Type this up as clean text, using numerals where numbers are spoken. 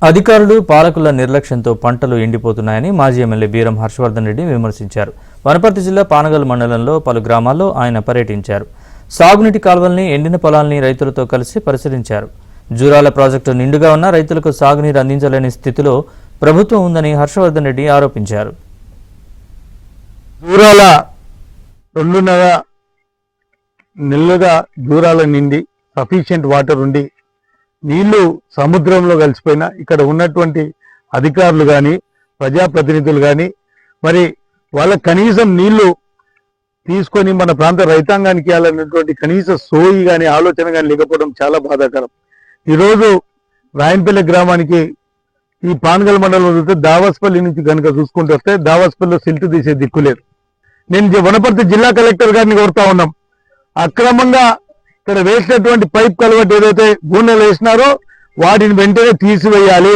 అధికారులు పాలకుల నిర్లక్ష్యంతో పంటలు ఎండిపోతున్నాయని మాజీ ఎమ్మెల్యే బీరం హర్షవర్ధన్ రెడ్డి విమర్శించారు. వనపర్తి జిల్లా పానగల్ మండలంలో పలు గ్రామాల్లో ఆయన పర్యటించారు. సాగునీటి కాల్వల్ని, ఎండిన పొలాల్ని రైతులతో కలిసి పరిశీలించారు. జూరాల ప్రాజెక్టు నిండుగా ఉన్న రైతులకు సాగునీరు అందించలేని స్థితిలో ప్రభుత్వం ఉందని హర్షవర్ధన్ రెడ్డి ఆరోపించారు. జూరాల 2.5 నెలలుగా జూరాల నిండి సఫిషియెంట్ వాటర్ ఉండి నీళ్లు సముద్రంలో కలిసిపోయినా ఇక్కడ ఉన్నటువంటి అధికారులు కానీ ప్రజాప్రతినిధులు కానీ మరి వాళ్ళ కనీసం నీళ్లు తీసుకొని మన ప్రాంత రైతాంగానికి ఇవ్వాలన్నటువంటి కనీస సోయి కానీ ఆలోచన కానీ లేకపోవడం చాలా బాధాకరం. ఈరోజు రాయన్పల్లి గ్రామానికి ఈ పానగల్ మండలంలో చూస్తే దావాస్పల్లి నుంచి కనుక చూసుకుంటూ వస్తే దావాస్పల్లిలో సిల్ట్ తీసే దిక్కులేదు. నేను వనపర్తి జిల్లా కలెక్టర్ గారిని కోరుతా ఉన్నాం, అక్రమంగా ఇక్కడ వేసినటువంటి పైప్ కలవట్ ఏదైతే గూనెలు వేసినారో వాటిని వెంటనే తీసివేయాలి.